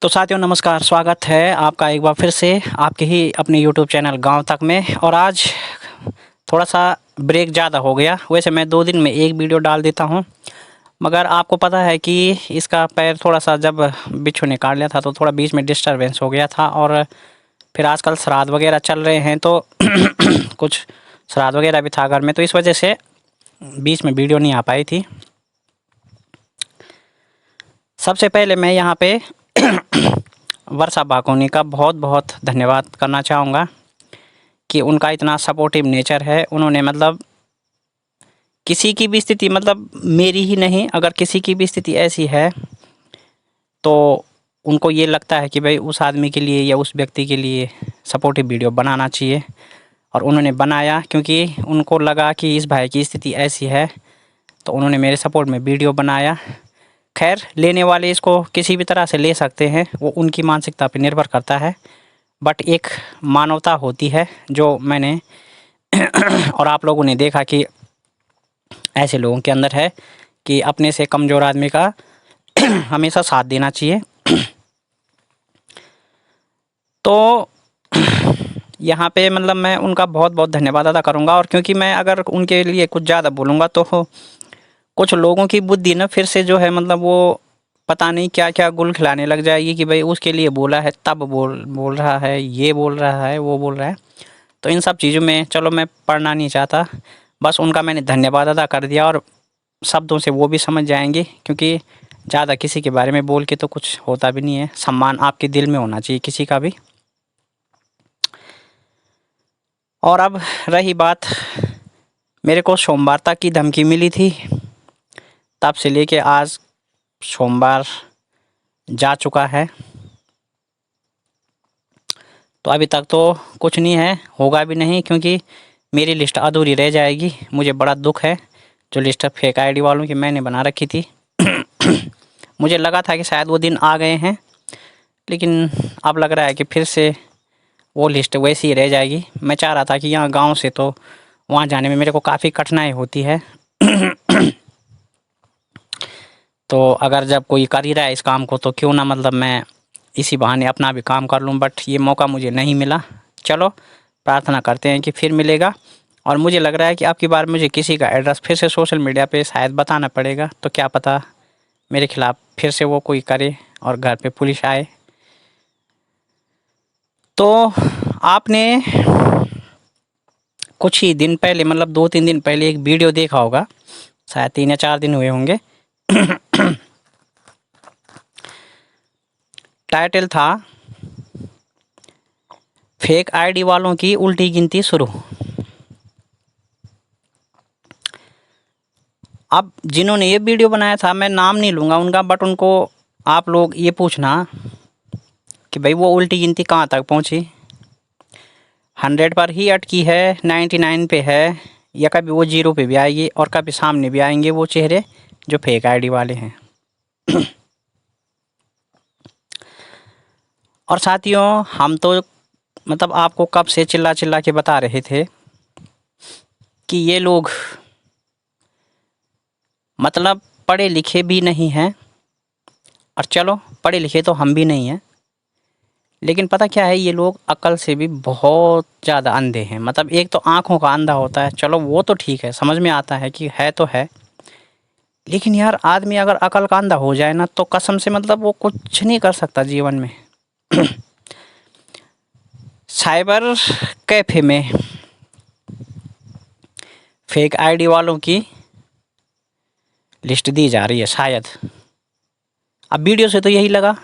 तो साथियों नमस्कार, स्वागत है आपका एक बार फिर से आपके ही अपने यूट्यूब चैनल गांव तक में। और आज थोड़ा सा ब्रेक ज़्यादा हो गया। वैसे मैं 2 दिन में एक वीडियो डाल देता हूं, मगर आपको पता है कि इसका पैर थोड़ा सा जब बिच्छू ने काट लिया था तो थोड़ा बीच में डिस्टरबेंस हो गया था। और फिर आजकल श्राद्ध वगैरह चल रहे हैं तो कुछ श्राद्ध वगैरह भी था घर में, तो इस वजह से बीच में वीडियो नहीं आ पाई थी। सबसे पहले मैं यहाँ पे वर्षा बाकोनी का बहुत बहुत धन्यवाद करना चाहूँगा कि उनका इतना सपोर्टिव नेचर है। उन्होंने मतलब किसी की भी स्थिति, मतलब मेरी ही नहीं, अगर किसी की भी स्थिति ऐसी है तो उनको ये लगता है कि भाई उस आदमी के लिए या उस व्यक्ति के लिए सपोर्टिव वीडियो बनाना चाहिए, और उन्होंने बनाया क्योंकि उनको लगा कि इस भाई की स्थिति ऐसी है, तो उन्होंने मेरे सपोर्ट में वीडियो बनाया। खैर, लेने वाले इसको किसी भी तरह से ले सकते हैं, वो उनकी मानसिकता पर निर्भर करता है, बट एक मानवता होती है जो मैंने और आप लोगों ने देखा कि ऐसे लोगों के अंदर है कि अपने से कमज़ोर आदमी का हमेशा साथ देना चाहिए। तो यहाँ पे मतलब मैं उनका बहुत बहुत धन्यवाद अदा करूँगा। और क्योंकि मैं अगर उनके लिए कुछ ज़्यादा बोलूँगा तो कुछ लोगों की बुद्धि ना फिर से जो है, मतलब वो पता नहीं क्या क्या गुल खिलाने लग जाएगी कि भाई उसके लिए बोला है तब बोल रहा है, ये बोल रहा है, वो बोल रहा है। तो इन सब चीज़ों में चलो मैं पढ़ना नहीं चाहता, बस उनका मैंने धन्यवाद अदा कर दिया। और शब्दों से वो भी समझ जाएंगे, क्योंकि ज़्यादा किसी के बारे में बोल के तो कुछ होता भी नहीं है। सम्मान आपके दिल में होना चाहिए किसी का भी। और अब रही बात, मेरे को सोमवार तक की धमकी मिली थी, तब से लेके आज सोमवार जा चुका है, तो अभी तक तो कुछ नहीं है, होगा भी नहीं, क्योंकि मेरी लिस्ट अधूरी रह जाएगी। मुझे बड़ा दुख है, जो लिस्ट फेक आईडी वालों की मैंने बना रखी थी। मुझे लगा था कि शायद वो दिन आ गए हैं, लेकिन अब लग रहा है कि फिर से वो लिस्ट वैसी ही रह जाएगी। मैं चाह रहा था कि यहाँ गांव से तो वहाँ जाने में मेरे को काफ़ी कठिनाई होती है। तो अगर जब कोई कर ही रहा है इस काम को, तो क्यों ना मतलब मैं इसी बहाने अपना भी काम कर लूँ, बट ये मौका मुझे नहीं मिला। चलो प्रार्थना करते हैं कि फिर मिलेगा। और मुझे लग रहा है कि अब की बार मुझे किसी का एड्रेस फिर से सोशल मीडिया पे शायद बताना पड़ेगा, तो क्या पता मेरे खिलाफ़ फिर से वो कोई करे और घर पे पुलिस आए। तो आपने कुछ ही दिन पहले, मतलब 2-3 दिन पहले एक वीडियो देखा होगा, शायद 3 या 4 दिन हुए होंगे। टाइटल था फेक आईडी वालों की उल्टी गिनती शुरू। अब जिन्होंने ये वीडियो बनाया था, मैं नाम नहीं लूँगा उनका, बट उनको आप लोग ये पूछना कि भाई वो उल्टी गिनती कहाँ तक पहुँची। 100 पर ही अटकी है, 99 पे है, या कभी वो 0 पे भी आएगी, और कभी सामने भी आएंगे वो चेहरे जो फेक आईडी वाले हैं। और साथियों, हम तो मतलब आपको कब से चिल्ला चिल्ला के बता रहे थे कि ये लोग मतलब पढ़े लिखे भी नहीं हैं, और चलो पढ़े लिखे तो हम भी नहीं हैं, लेकिन पता क्या है, ये लोग अकल से भी बहुत ज़्यादा अंधे हैं। मतलब एक तो आँखों का अंधा होता है, चलो वो तो ठीक है, समझ में आता है कि है तो है, लेकिन यार आदमी अगर अकल का अंधा हो जाए ना, तो कसम से मतलब वो कुछ नहीं कर सकता जीवन में। साइबर कैफे में फेक आईडी वालों की लिस्ट दी जा रही है शायद। अब वीडियो से तो यही लगा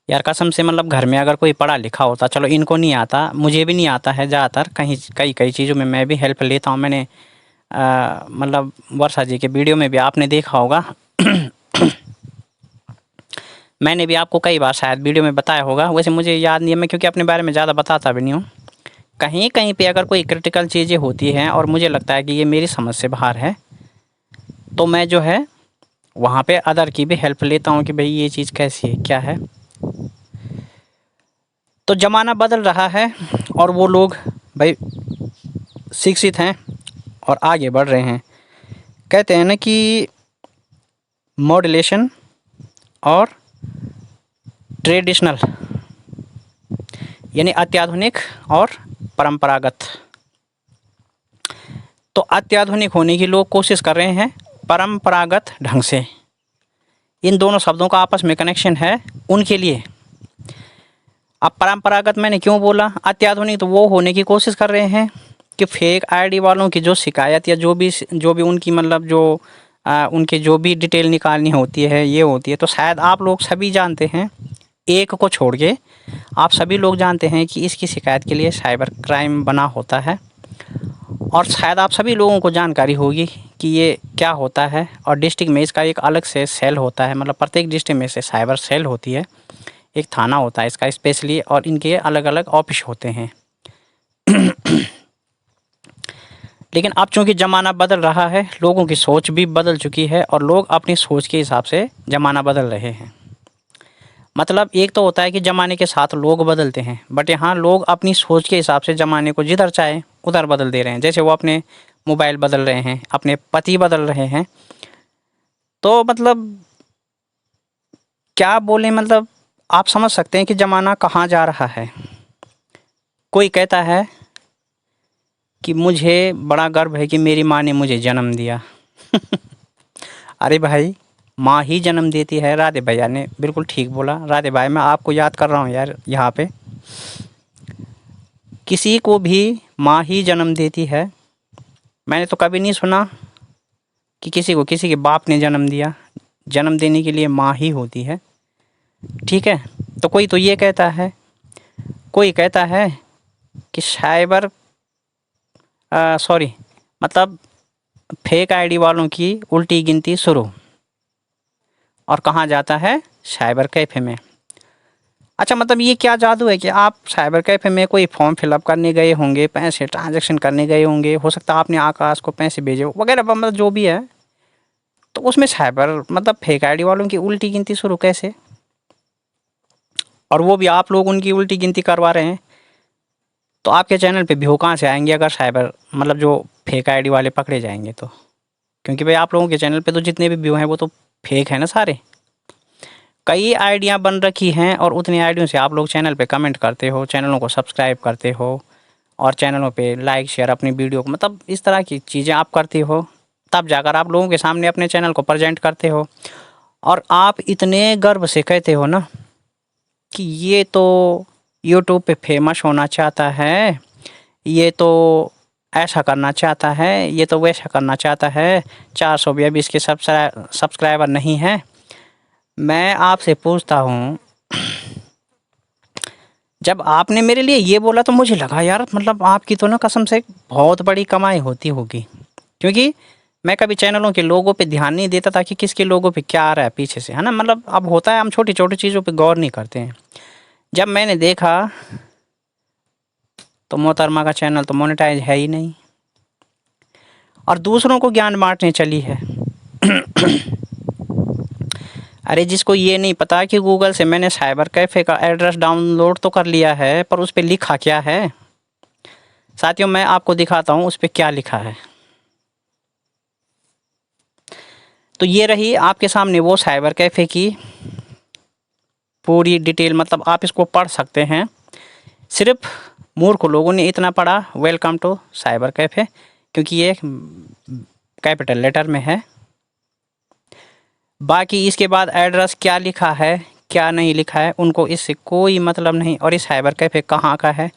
यार, कसम से मतलब घर में अगर कोई पढ़ा लिखा होता, चलो इनको नहीं आता, मुझे भी नहीं आता है ज़्यादातर, कई चीज़ों में मैं भी हेल्प लेता हूँ। मैंने मतलब वर्षा जी के वीडियो में भी आपने देखा होगा। मैंने भी आपको कई बार शायद वीडियो में बताया होगा, वैसे मुझे याद नहीं है, मैं क्योंकि अपने बारे में ज़्यादा बताता भी नहीं हूँ। कहीं कहीं पे अगर कोई क्रिटिकल चीज़ें होती हैं और मुझे लगता है कि ये मेरी समझ से बाहर है, तो मैं जो है वहाँ पे अदर की भी हेल्प लेता हूँ कि भाई ये चीज़ कैसी है, क्या है। तो ज़माना बदल रहा है, और वो लोग भाई शिक्षित हैं और आगे बढ़ रहे हैं। कहते हैं ना कि मॉड्यूलेशन और ट्रेडिशनल, यानी अत्याधुनिक और परंपरागत। तो अत्याधुनिक होने की लोग कोशिश कर रहे हैं परंपरागत ढंग से। इन दोनों शब्दों का आपस में कनेक्शन है उनके लिए। अब परंपरागत मैंने क्यों बोला, अत्याधुनिक तो वो होने की कोशिश कर रहे हैं कि फेक आईडी वालों की जो शिकायत या जो भी उनकी मतलब जो उनकी जो भी डिटेल निकालनी होती है ये होती है, तो शायद आप लोग सभी जानते हैं, एक को छोड़ के आप सभी लोग जानते हैं कि इसकी शिकायत के लिए साइबर क्राइम बना होता है। और शायद आप सभी लोगों को जानकारी होगी कि ये क्या होता है। और डिस्ट्रिक्ट में इसका एक अलग से सेल होता है, मतलब प्रत्येक डिस्ट्रिक्ट में से साइबर सेल होती है, एक थाना होता है इसका स्पेशली, और इनके अलग अलग ऑफिस होते हैं। लेकिन अब चूंकि ज़माना बदल रहा है, लोगों की सोच भी बदल चुकी है और लोग अपनी सोच के हिसाब से ज़माना बदल रहे हैं। मतलब एक तो होता है कि ज़माने के साथ लोग बदलते हैं, बट यहाँ लोग अपनी सोच के हिसाब से ज़माने को जिधर चाहे उधर बदल दे रहे हैं। जैसे वो अपने मोबाइल बदल रहे हैं, अपने पति बदल रहे हैं। तो मतलब क्या बोलें, मतलब आप समझ सकते हैं कि ज़माना कहाँ जा रहा है। कोई कहता है कि मुझे बड़ा गर्व है कि मेरी माँ ने मुझे जन्म दिया। अरे भाई, माँ ही जन्म देती है। राधे भैया ने बिल्कुल ठीक बोला। राधे भाई, मैं आपको याद कर रहा हूँ यार, यहाँ पे किसी को भी माँ ही जन्म देती है। मैंने तो कभी नहीं सुना कि किसी को किसी के बाप ने जन्म दिया। जन्म देने के लिए माँ ही होती है, ठीक है। तो कोई तो ये कहता है, कोई कहता है कि साइबर सॉरी मतलब फेक आईडी वालों की उल्टी गिनती शुरू, और कहाँ जाता है, साइबर कैफ़े में। अच्छा, मतलब ये क्या जादू है कि आप साइबर कैफ़े में कोई फॉर्म फिलअप करने गए होंगे, पैसे ट्रांजैक्शन करने गए होंगे, हो सकता है आपने आकाश को पैसे भेजे वगैरह, मतलब जो भी है, तो उसमें साइबर मतलब फेक आईडी वालों की उल्टी गिनती शुरू कैसे? और वो भी आप लोग उनकी उल्टी गिनती करवा रहे हैं। तो आपके चैनल पे व्यू कहाँ से आएंगे अगर साइबर मतलब जो फेक आईडी वाले पकड़े जाएंगे तो? क्योंकि भाई आप लोगों के चैनल पे तो जितने भी व्यू हैं वो तो फेक है ना सारे। कई आइडियाँ बन रखी हैं और उतनी आइडियों से आप लोग चैनल पे कमेंट करते हो, चैनलों को सब्सक्राइब करते हो और चैनलों पे लाइक शेयर अपनी वीडियो को, मतलब इस तरह की चीज़ें आप करते हो, तब जाकर आप लोगों के सामने अपने चैनल को प्रेजेंट करते हो। और आप इतने गर्व से कहते हो ना कि ये तो यूट्यूब पे फेमस होना चाहता है, ये तो ऐसा करना चाहता है, ये तो वैसा करना चाहता है, 422 के सब्सक्राइबर नहीं हैं। मैं आपसे पूछता हूँ, जब आपने मेरे लिए ये बोला तो मुझे लगा यार मतलब आपकी तो ना कसम से बहुत बड़ी कमाई होती होगी। क्योंकि मैं कभी चैनलों के लोगों पे ध्यान नहीं देता था कि किसके लोगों पे क्या आ रहा है पीछे से, है ना। मतलब अब होता है हम छोटी छोटी चीज़ों पे गौर नहीं करते हैं। जब मैंने देखा तो मोहतरमा का चैनल तो मोनेटाइज है ही नहीं और दूसरों को ज्ञान बांटने चली है। अरे जिसको ये नहीं पता कि गूगल से मैंने साइबर कैफ़े का एड्रेस डाउनलोड तो कर लिया है, पर उस पर लिखा क्या है साथियों, मैं आपको दिखाता हूँ उस पर क्या लिखा है। तो ये रही आपके सामने वो साइबर कैफ़े की पूरी डिटेल, मतलब आप इसको पढ़ सकते हैं। सिर्फ मूर्ख लोगों ने इतना पढ़ा, वेलकम टू साइबर कैफ़े, क्योंकि ये कैपिटल लेटर में है। बाकी इसके बाद एड्रेस क्या लिखा है क्या नहीं लिखा है उनको इससे कोई मतलब नहीं। और इस साइबर कैफ़े कहाँ का है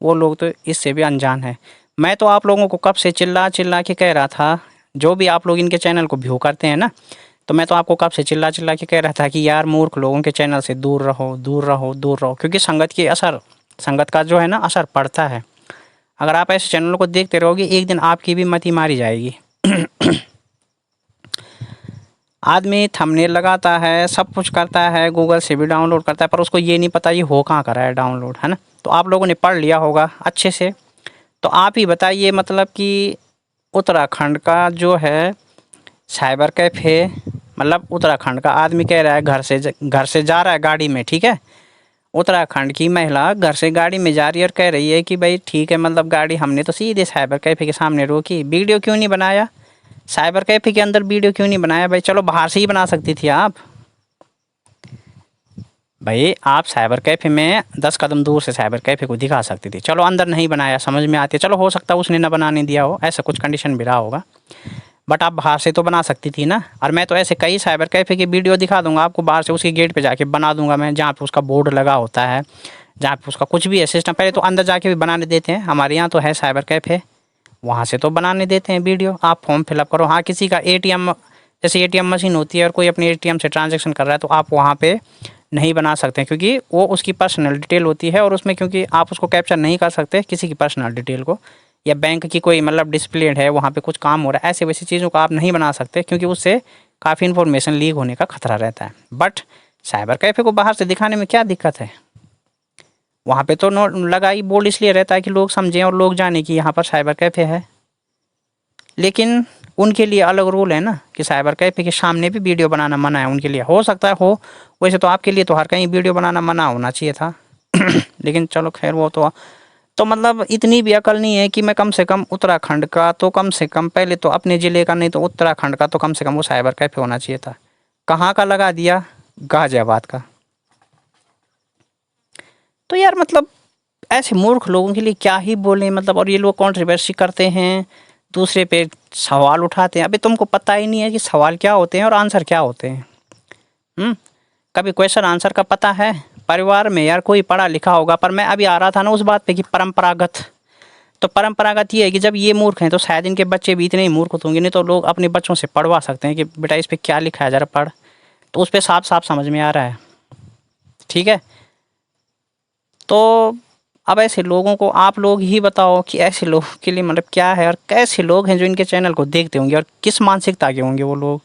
वो लोग तो इससे भी अनजान है। मैं तो आप लोगों को कब से चिल्ला चिल्ला के कह रहा था, जो भी आप लोग इनके चैनल को व्यू करते हैं ना, तो मैं तो आपको कब से चिल्ला चिल्ला के कह रहा था कि यार मूर्ख लोगों के चैनल से दूर रहो, दूर रहो, दूर रहो। क्योंकि संगत का जो है ना असर पड़ता है। अगर आप ऐसे चैनलों को देखते रहोगे एक दिन आपकी भी मति मारी जाएगी। आदमी थंबनेल लगाता है, सब कुछ करता है, गूगल से भी डाउनलोड करता है, पर उसको ये नहीं पता ये हो कहाँ कर रहा है डाउनलोड, है ना। तो आप लोगों ने पढ़ लिया होगा अच्छे से। तो आप ही बताइए, मतलब कि उत्तराखंड का जो है साइबर कैफ़े, मतलब उत्तराखंड का आदमी कह रहा है घर से जा रहा है गाड़ी में, ठीक है। उत्तराखंड की महिला घर से गाड़ी में जा रही है और कह रही है कि भाई ठीक है, मतलब गाड़ी हमने तो सीधे साइबर कैफ़े के सामने रोकी, वीडियो क्यों नहीं बनाया। साइबर कैफ़े के अंदर वीडियो क्यों नहीं बनाया भाई? चलो बाहर से ही बना सकती थी आप भाई। आप साइबर कैफ़े में 10 कदम दूर से साइबर कैफ़े को दिखा सकती थी। चलो अंदर नहीं बनाया, समझ में आती है, चलो हो सकता है उसने ना बनाने दिया हो, ऐसा कुछ कंडीशन भी रहा होगा, बट आप बाहर से तो बना सकती थी ना। और मैं तो ऐसे कई साइबर कैफ़े की वीडियो दिखा दूंगा आपको, बाहर से उसके गेट पे जाके बना दूंगा मैं, जहाँ पे उसका बोर्ड लगा होता है, जहाँ पे उसका कुछ भी है सिस्टम। पहले तो अंदर जाके भी बनाने देते हैं, हमारे यहाँ तो है साइबर कैफ़े, वहाँ से तो बनाने देते हैं वीडियो। आप फॉर्म फिलअप करो। हाँ, किसी का ATM, जैसे ATM मशीन होती है और कोई अपने ATM से ट्रांजेक्शन कर रहा है, तो आप वहाँ पे नहीं बना सकते, क्योंकि वो उसकी पर्सनल डिटेल होती है, और उसमें क्योंकि आप उसको कैप्चर नहीं कर सकते किसी की पर्सनल डिटेल को, या बैंक की कोई मतलब डिस्प्ले है वहाँ पे कुछ काम हो रहा है, ऐसे वैसी चीज़ों को आप नहीं बना सकते, क्योंकि उससे काफ़ी इन्फॉर्मेशन लीक होने का खतरा रहता है। बट साइबर कैफ़े को बाहर से दिखाने में क्या दिक्कत है? वहाँ पे तो नो लगा ही बोर्ड इसलिए रहता है कि लोग समझें और लोग जाने कि यहाँ पर साइबर कैफ़े है। लेकिन उनके लिए अलग रूल है ना, कि साइबर कैफ़े के सामने भी वीडियो बनाना मना है उनके लिए। हो सकता है हो, वैसे तो आपके लिए तो हर कहीं वीडियो बनाना मना होना चाहिए था लेकिन चलो खैर, वो तो मतलब इतनी भी अकल नहीं है कि मैं कम से कम उत्तराखंड का, तो कम से कम पहले तो अपने ज़िले का, नहीं तो उत्तराखंड का तो कम से कम वो साइबर कैफ़े होना चाहिए था। कहाँ का लगा दिया? गाज़ियाबाद का। तो यार मतलब ऐसे मूर्ख लोगों के लिए क्या ही बोलें मतलब। और ये लोग कंट्रोवर्सी करते हैं, दूसरे पे सवाल उठाते हैं। अबे तुमको पता ही नहीं है कि सवाल क्या होते हैं और आंसर क्या होते हैं। कभी क्वेश्चन आंसर का पता है? परिवार में यार कोई पढ़ा लिखा होगा। पर मैं अभी आ रहा था ना उस बात पे कि परंपरागत, तो परंपरागत ये है कि जब ये मूर्ख हैं तो शायद इनके बच्चे भी इतने ही मूर्ख होंगे, नहीं तो लोग अपने बच्चों से पढ़वा सकते हैं कि बेटा इस पे क्या लिखा है ज़रा पढ़, तो उस पर साफ साफ समझ में आ रहा है। ठीक है, तो अब ऐसे लोगों को आप लोग ही बताओ कि ऐसे लोगों के लिए मतलब क्या है, और कैसे लोग हैं जो इनके चैनल को देखते होंगे, और किस मानसिकता के होंगे वो लोग।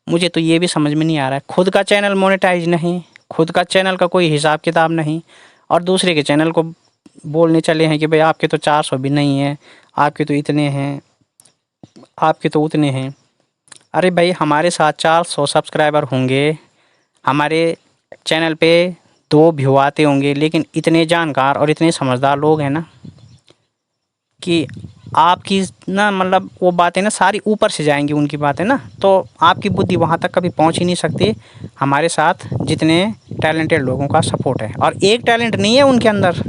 मुझे तो ये भी समझ में नहीं आ रहा है। खुद का चैनल मोनेटाइज नहीं, खुद का चैनल का कोई हिसाब किताब नहीं, और दूसरे के चैनल को बोलने चले हैं कि भाई आपके तो 400 भी नहीं है, आपके तो इतने हैं, आपके तो उतने हैं। अरे भाई हमारे साथ 400 सब्सक्राइबर होंगे, हमारे चैनल पे 2 व्यू आते होंगे, लेकिन इतने जानकार और इतने समझदार लोग हैं ना कि आपकी ना मतलब वो बातें ना सारी ऊपर से जाएंगी उनकी बातें ना, तो आपकी बुद्धि वहाँ तक कभी पहुँच ही नहीं सकती। हमारे साथ जितने टैलेंटेड लोगों का सपोर्ट है, और एक टैलेंट नहीं है उनके अंदर,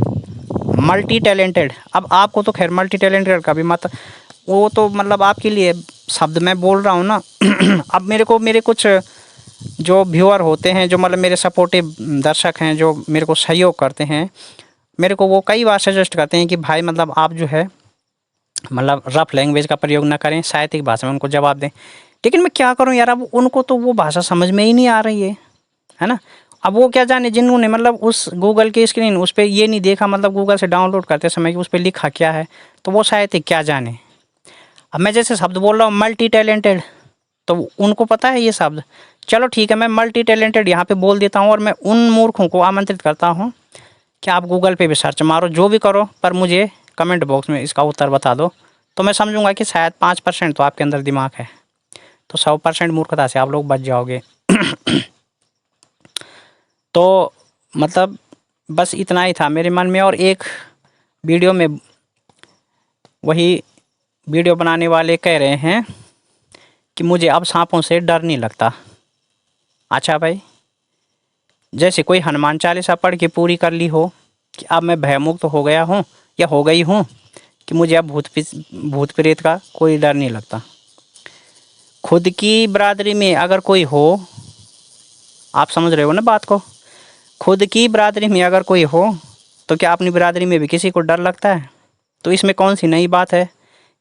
मल्टी टैलेंटेड। अब आपको तो खैर मल्टी टैलेंटेड का भी मत, वो तो मतलब आपके लिए शब्द मैं बोल रहा हूँ ना अब मेरे कुछ जो व्यूअर होते हैं, जो मतलब मेरे सपोर्टिव दर्शक हैं, जो मेरे को सहयोग करते हैं, मेरे को वो कई बार सजेस्ट करते हैं कि भाई मतलब आप जो है मतलब रफ लैंग्वेज का प्रयोग ना करें, साहित्यिक भाषा में उनको जवाब दें। लेकिन मैं क्या करूं यार, अब उनको तो वो भाषा समझ में ही नहीं आ रही है ना। अब वो क्या जाने, जिन्होंने मतलब उस गूगल की स्क्रीन उस पर ये नहीं देखा, मतलब गूगल से डाउनलोड करते समय कि उस पर लिखा क्या है, तो वो साहित्यिक क्या जाने। अब मैं जैसे शब्द बोल रहा हूँ मल्टी टैलेंटेड, तो उनको पता है ये शब्द। चलो ठीक है, मैं मल्टी टैलेंटेड यहाँ पे बोल देता हूँ, और मैं उन मूर्खों को आमंत्रित करता हूँ कि आप गूगल पे भी सर्च मारो, जो भी करो, पर मुझे कमेंट बॉक्स में इसका उत्तर बता दो, तो मैं समझूंगा कि शायद 5% तो आपके अंदर दिमाग है, तो 100% मूर्खता से आप लोग बच जाओगे तो मतलब बस इतना ही था मेरे मन में। और एक वीडियो में वही वीडियो बनाने वाले कह रहे हैं कि मुझे अब सांपों से डर नहीं लगता। अच्छा भाई, जैसे कोई हनुमान चालीसा पढ़ के पूरी कर ली हो कि अब मैं भयमुक्त हो गया हूँ या हो गई हूँ, कि मुझे अब भूत प्रेत का कोई डर नहीं लगता। खुद की बरादरी में अगर कोई हो, आप समझ रहे हो ना बात को, खुद की बरादरी में अगर कोई हो तो क्या अपनी बरादरी में भी किसी को डर लगता है? तो इसमें कौन सी नई बात है?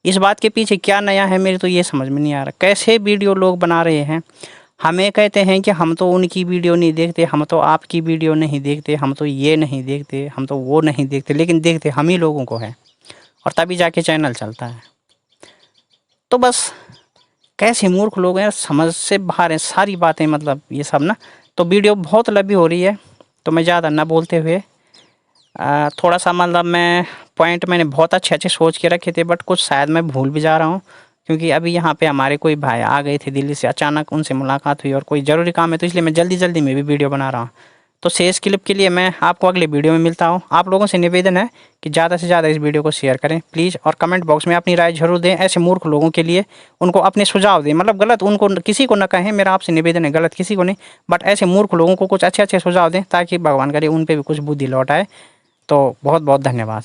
इस बात के पीछे क्या नया है, मेरे तो ये समझ में नहीं आ रहा। कैसे वीडियो लोग बना रहे हैं, हमें कहते हैं कि हम तो उनकी वीडियो नहीं देखते, हम तो आपकी वीडियो नहीं देखते, हम तो ये नहीं देखते, हम तो वो नहीं देखते, लेकिन देखते हम ही लोगों को है, और तभी जाके चैनल चलता है। तो बस कैसे मूर्ख लोग हैं, समझ से बाहर हैं सारी बातें मतलब ये सब ना। तो वीडियो बहुत लंबी हो रही है, तो मैं ज़्यादा ना बोलते हुए थोड़ा सा मतलब मैं पॉइंट मैंने बहुत अच्छे अच्छे सोच के रखे थे, बट कुछ शायद मैं भूल भी जा रहा हूँ, क्योंकि अभी यहाँ पे हमारे कोई भाई आ गए थे दिल्ली से, अचानक उनसे मुलाकात हुई और कोई ज़रूरी काम है, तो इसलिए मैं जल्दी जल्दी में भी वीडियो बना रहा हूँ। तो शेष क्लिप के लिए मैं आपको अगले वीडियो में मिलता हूँ। आप लोगों से निवेदन है कि ज़्यादा से ज़्यादा इस वीडियो को शेयर करें प्लीज़, और कमेंट बॉक्स में अपनी राय जरूर दें। ऐसे मूर्ख लोगों के लिए उनको अपने सुझाव दें, मतलब गलत उनको किसी को न कहें, मेरा आपसे निवेदन है, गलत किसी को नहीं, बट ऐसे मूर्ख लोगों को कुछ अच्छे अच्छे सुझाव दें ताकि भगवान करे उन पर भी कुछ बुद्धि लौट आए। तो बहुत बहुत धन्यवाद।